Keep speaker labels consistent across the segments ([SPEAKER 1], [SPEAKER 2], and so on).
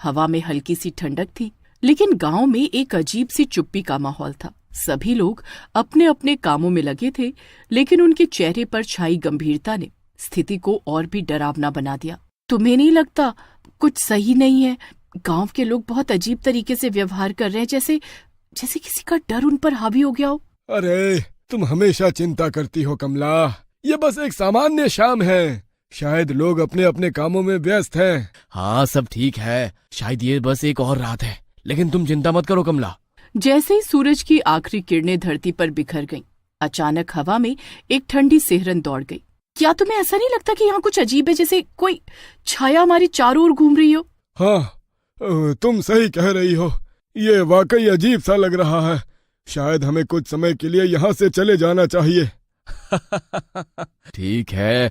[SPEAKER 1] हवा में हल्की सी ठंडक थी, लेकिन गांव में एक अजीब सी चुप्पी का माहौल था। सभी लोग अपने अपने कामों में लगे थे, लेकिन उनके चेहरे पर छाई गंभीरता ने स्थिति को और भी डरावना बना दिया। तुम्हें नहीं लगता कुछ सही नहीं है? गांव के लोग बहुत अजीब तरीके से व्यवहार कर रहे हैं, जैसे जैसे किसी का डर उन पर हावी हो गया हो।
[SPEAKER 2] अरे तुम हमेशा चिंता करती हो कमला, ये बस एक सामान्य शाम है। शायद लोग अपने अपने कामों में व्यस्त हैं।
[SPEAKER 3] हाँ, सब ठीक है, शायद ये बस एक और रात है, लेकिन तुम चिंता मत करो कमला।
[SPEAKER 1] जैसे ही सूरज की आखिरी किरणें धरती पर बिखर गईं, अचानक हवा में एक ठंडी सिहरन दौड़ गई। क्या तुम्हें ऐसा नहीं लगता कि यहाँ कुछ अजीब है, जैसे कोई छाया हमारी चारों ओर घूम रही हो?
[SPEAKER 2] हाँ, तुम सही कह रही हो, ये वाकई अजीब सा लग रहा है। शायद हमें कुछ समय के लिए यहाँ से चले जाना चाहिए।
[SPEAKER 3] ठीक है,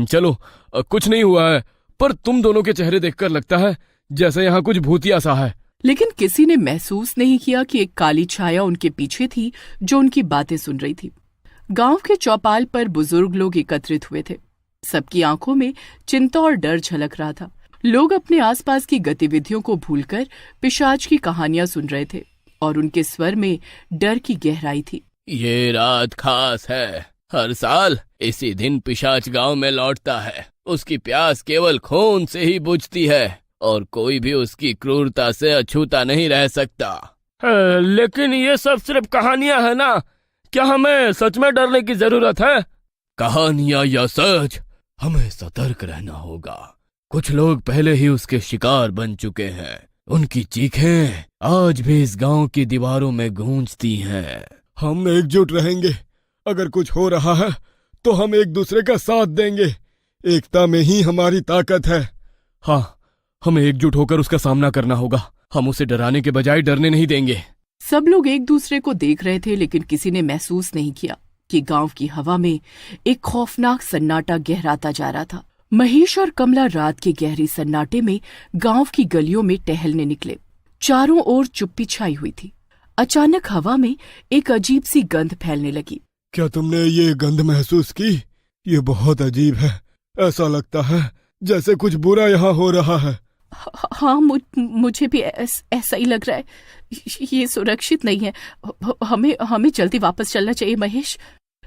[SPEAKER 3] चलो, कुछ नहीं हुआ है, पर तुम दोनों के चेहरे देखकर लगता है जैसे यहाँ कुछ भूतिया सा है।
[SPEAKER 1] लेकिन किसी ने महसूस नहीं किया कि एक काली छाया उनके पीछे थी जो उनकी बातें सुन रही थी। गांव के चौपाल पर बुजुर्ग लोग एकत्रित हुए थे। सबकी आंखों में चिंता और डर झलक रहा था। लोग अपने आसपास की गतिविधियों को भूलकर पिशाच की कहानियां सुन रहे थे और उनके स्वर में डर की गहराई थी।
[SPEAKER 3] ये रात खास है। हर साल इसी दिन पिशाच गांव में लौटता है। उसकी प्यास केवल खून से ही बुझती है और कोई भी उसकी क्रूरता से अछूता नहीं रह सकता।
[SPEAKER 4] लेकिन ये सब सिर्फ कहानियां है ना? क्या हमें सच में डरने की जरूरत है?
[SPEAKER 3] कहानियां या सच, हमें सतर्क रहना होगा। कुछ लोग पहले ही उसके शिकार बन चुके हैं। उनकी चीखें आज भी इस गांव की दीवारों में गूंजती हैं।
[SPEAKER 2] हम एकजुट रहेंगे। अगर कुछ हो रहा है तो हम एक दूसरे का साथ देंगे। एकता में ही हमारी ताकत है।
[SPEAKER 3] हाँ, हमें एकजुट होकर उसका सामना करना होगा। हम उसे डराने के बजाय डरने नहीं देंगे।
[SPEAKER 1] सब लोग एक दूसरे को देख रहे थे, लेकिन किसी ने महसूस नहीं किया कि गांव की हवा में एक खौफनाक सन्नाटा गहराता जा रहा था। महेश और कमला रात के गहरे सन्नाटे में गांव की गलियों में टहलने निकले। चारों ओर चुप्पी छाई हुई थी। अचानक हवा में एक अजीब सी गंध फैलने लगी।
[SPEAKER 2] क्या तुमने ये गंध महसूस की? ये बहुत अजीब है। ऐसा लगता है जैसे कुछ बुरा यहाँ हो रहा है।
[SPEAKER 1] हाँ, मुझे भी ऐसा ही लग रहा है। ये सुरक्षित नहीं है। हमें जल्दी वापस चलना चाहिए महेश।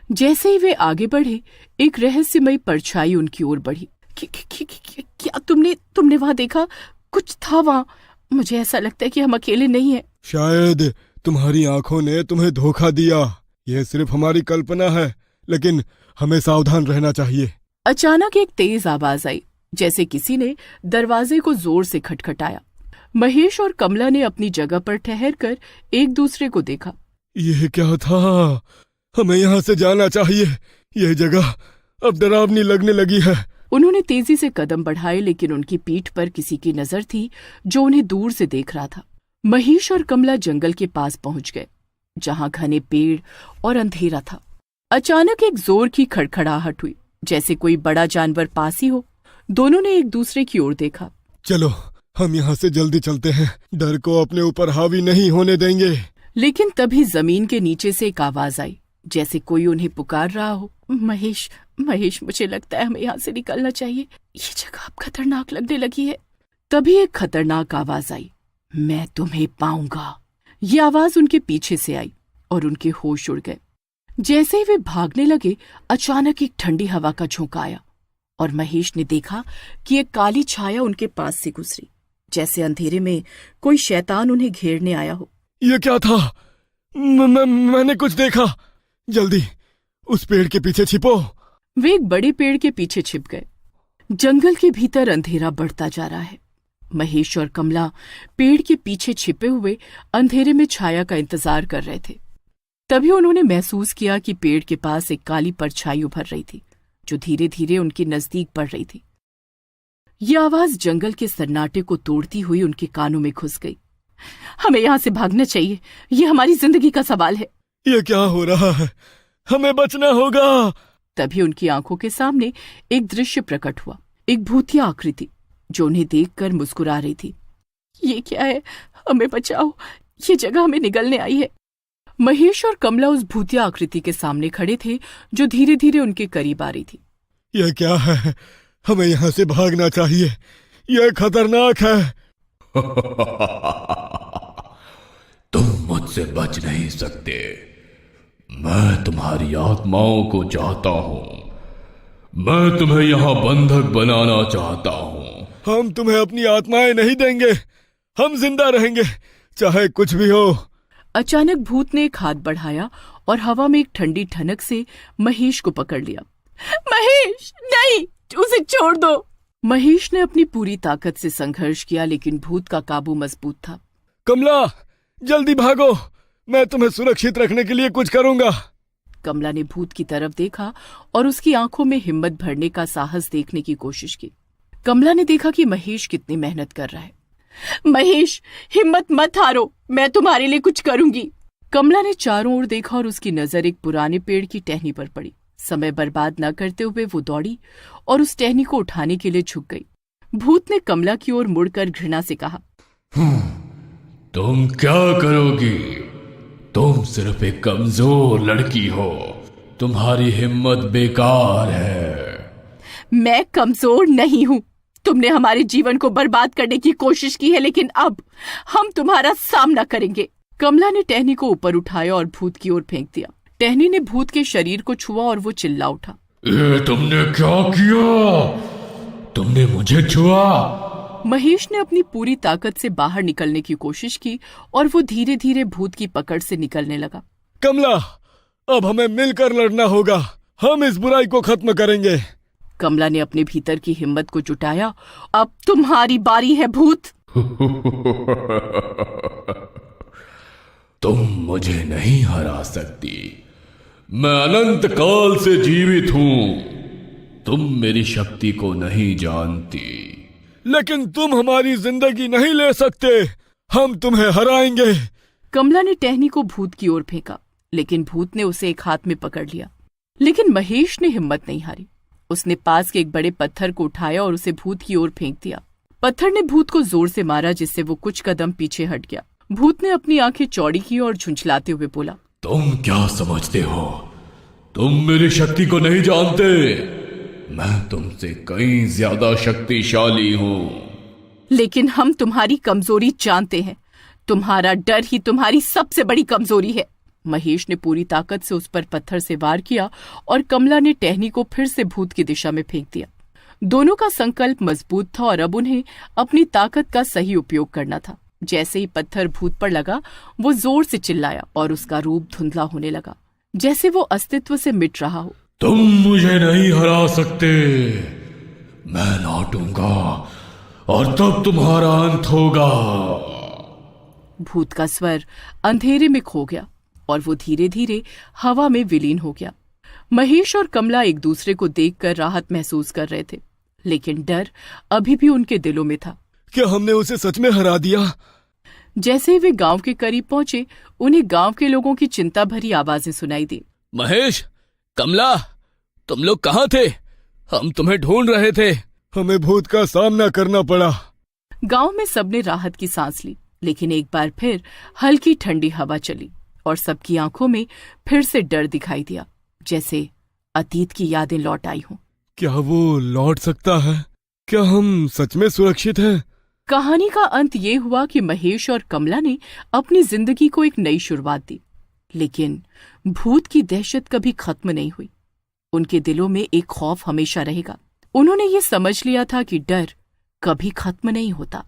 [SPEAKER 1] जैसे ही वे आगे बढ़े, एक रहस्यमयी परछाई उनकी ओर बढ़ी। क्या तुमने वहां देखा? कुछ था वहां। मुझे ऐसा लगता है कि हम अकेले नहीं हैं।
[SPEAKER 2] शायद तुम्हारी आंखों ने तुम्हें धोखा दिया। यह सिर्फ हमारी कल्पना है, लेकिन हमें सावधान रहना चाहिए।
[SPEAKER 1] अचानक एक तेज आवाज आई, जैसे किसी ने दरवाजे को जोर से खटखटाया। महेश और कमला ने अपनी जगह पर ठहरकर एक दूसरे को देखा।
[SPEAKER 2] यह क्या था? हमें यहाँ से जाना चाहिए। यह जगह अब डरावनी लगने लगी है।
[SPEAKER 1] उन्होंने तेजी से कदम बढ़ाए, लेकिन उनकी पीठ पर किसी की नजर थी जो उन्हें दूर से देख रहा था। महेश और कमला जंगल के पास पहुंच गए, जहां घने पेड़ और अंधेरा था। अचानक एक जोर की खड़खड़ाहट हुई, जैसे कोई बड़ा जानवर पास ही हो। दोनों ने एक दूसरे की ओर देखा।
[SPEAKER 2] चलो, हम यहाँ से जल्दी चलते हैं। डर को अपने ऊपर हावी नहीं होने देंगे।
[SPEAKER 1] लेकिन तभी जमीन के नीचे से एक आवाज आई, जैसे कोई उन्हें पुकार रहा हो। महेश, मुझे लगता है हमें यहाँ से निकलना चाहिए। ये जगह अब खतरनाक लगने लगी है। तभी एक खतरनाक आवाज आई, मैं तुम्हें पाऊंगा। ये आवाज उनके पीछे से आई और उनके होश उड़ गए। जैसे ही वे भागने लगे, अचानक एक ठंडी हवा का झोंका आया और महेश ने देखा कि एक काली छाया उनके पास से गुजरी, जैसे अंधेरे में कोई शैतान उन्हें घेरने आया हो।
[SPEAKER 2] ये क्या था? मैंने कुछ देखा। जल्दी उस पेड़ के पीछे छिपो।
[SPEAKER 1] वे एक बड़े पेड़ के पीछे छिप गए। जंगल के भीतर अंधेरा बढ़ता जा रहा है। महेश और कमला पेड़ के पीछे छिपे हुए अंधेरे में छाया का इंतजार कर रहे थे। तभी उन्होंने महसूस किया कि पेड़ के पास एक काली परछाई उभर रही थी, जो धीरे धीरे उनके नजदीक बढ़ रही थी। ये आवाज जंगल के सन्नाटे को तोड़ती हुई उनके कानों में घुस गई। हमें यहाँ से भागना चाहिए। ये हमारी जिंदगी का सवाल है।
[SPEAKER 2] ये क्या हो रहा है? हमें बचना होगा।
[SPEAKER 1] तभी उनकी आंखों के सामने एक दृश्य प्रकट हुआ। एक भूतिया आकृति जो उन्हें देखकर मुस्कुरा रही थी। ये क्या है? हमें बचाओ, ये जगह हमें निगलने आई है। महेश और कमला उस भूतिया आकृति के सामने खड़े थे, जो धीरे धीरे उनके करीब आ रही थी।
[SPEAKER 2] यह क्या है? हमें यहाँ से भागना चाहिए। यह खतरनाक है।
[SPEAKER 3] तुम मुझसे बच नहीं सकते। मैं तुम्हारी आत्माओं को चाहता हूं। मैं तुम्हें यहाँ बंधक बनाना चाहता हूं।
[SPEAKER 2] हम तुम्हें अपनी आत्माएं नहीं देंगे। हम जिंदा रहेंगे, चाहे कुछ भी हो।
[SPEAKER 1] अचानक भूत ने एक हाथ बढ़ाया और हवा में एक ठंडी ठनक से महेश को पकड़ लिया। महेश, नहीं, उसे छोड़ दो। महेश ने अपनी पूरी ताकत से संघर्ष किया, लेकिन भूत का काबू मजबूत था।
[SPEAKER 2] कमला, जल्दी भागो, मैं तुम्हें सुरक्षित रखने के लिए कुछ करूंगा।
[SPEAKER 1] कमला ने भूत की तरफ देखा और उसकी आंखों में हिम्मत भरने का साहस देखने की कोशिश की। कमला ने देखा कि महेश कितनी मेहनत कर रहा है। महेश, हिम्मत मत हारो, मैं तुम्हारे लिए कुछ करूंगी। कमला ने चारों ओर देखा और उसकी नजर एक पुराने पेड़ की टहनी पर पड़ी। समय बर्बाद न करते हुए वो दौड़ी और उस टहनी को उठाने के लिए झुक गई। भूत ने कमला की ओर मुड़कर घृणा से कहा,
[SPEAKER 3] तुम क्या करोगी? तुम सिर्फ एक कमजोर लड़की हो। तुम्हारी हिम्मत बेकार है।
[SPEAKER 1] मैं कमजोर नहीं हूँ। तुमने हमारे जीवन को बर्बाद करने की कोशिश की है, लेकिन अब हम तुम्हारा सामना करेंगे। कमला ने टहनी को ऊपर उठाया और भूत की ओर फेंक दिया। टहनी ने भूत के शरीर को छुआ और वो चिल्ला उठा,
[SPEAKER 3] ये तुमने क्या किया? तुमने मुझे छुआ?
[SPEAKER 1] महेश ने अपनी पूरी ताकत से बाहर निकलने की कोशिश की और वो धीरे धीरे भूत की पकड़ से निकलने लगा।
[SPEAKER 2] कमला, अब हमें मिलकर लड़ना होगा। हम इस बुराई को खत्म करेंगे।
[SPEAKER 1] कमला ने अपने भीतर की हिम्मत को जुटाया। अब तुम्हारी बारी है भूत।
[SPEAKER 3] तुम मुझे नहीं हरा सकती। मैं अनंत काल से जीवित हूं। तुम मेरी शक्ति को नहीं जानती।
[SPEAKER 2] लेकिन तुम हमारी जिंदगी नहीं ले सकते। हम तुम्हें हराएंगे।
[SPEAKER 1] कमला ने टहनी को भूत की ओर फेंका, लेकिन भूत ने उसे एक हाथ में पकड़ लिया। लेकिन महेश ने हिम्मत नहीं हारी। उसने पास के एक बड़े पत्थर को उठाया और उसे भूत की ओर फेंक दिया। पत्थर ने भूत को जोर से मारा, जिससे वो कुछ कदम पीछे हट गया। भूत ने अपनी आंखें चौड़ी की और झुंझलाते हुए बोला,
[SPEAKER 3] तुम क्या समझते हो? तुम मेरी शक्ति को नहीं जानते। मैं तुमसे कहीं ज्यादा शक्तिशाली हूँ।
[SPEAKER 1] लेकिन हम तुम्हारी कमजोरी जानते हैं। तुम्हारा डर ही तुम्हारी सबसे बड़ी कमजोरी है। महेश ने पूरी ताकत से उस पर पत्थर से वार किया और कमला ने टहनी को फिर से भूत की दिशा में फेंक दिया। दोनों का संकल्प मजबूत था और अब उन्हें अपनी ताकत का सही उपयोग करना था। जैसे ही पत्थर भूत पर लगा, वो जोर से चिल्लाया और उसका रूप धुंधला होने लगा, जैसे वो अस्तित्व से मिट रहा हो।
[SPEAKER 3] तुम मुझे नहीं हरा सकते। मैं लौटूंगा और तब तुम्हारा अंत होगा।
[SPEAKER 1] भूत का स्वर अंधेरे में खो गया और वो धीरे धीरे हवा में विलीन हो गया। महेश और कमला एक दूसरे को देखकर राहत महसूस कर रहे थे, लेकिन डर अभी भी उनके दिलों में था।
[SPEAKER 2] क्या हमने उसे सच में हरा दिया?
[SPEAKER 1] जैसे ही वे गांव के करीब पहुंचे, उन्हें गांव के लोगों की चिंता भरी आवाजें सुनाई दी।
[SPEAKER 3] महेश, कमला, तुम लोग कहाँ थे? हम तुम्हें ढूंढ रहे थे।
[SPEAKER 2] हमें भूत का सामना करना पड़ा।
[SPEAKER 1] गांव में सबने राहत की सांस ली, लेकिन एक बार फिर हल्की ठंडी हवा चली और सबकी आंखों में फिर से डर दिखाई दिया, जैसे अतीत की यादें लौट आई हों।
[SPEAKER 2] क्या वो लौट सकता है? क्या हम सच में सुरक्षित हैं?
[SPEAKER 1] कहानी का अंत ये हुआ कि महेश और कमला ने अपनी जिंदगी को एक नई शुरुआत दी, लेकिन भूत की दहशत कभी खत्म नहीं हुई। उनके दिलों में एक खौफ हमेशा रहेगा। उन्होंने ये समझ लिया था कि डर कभी खत्म नहीं होता।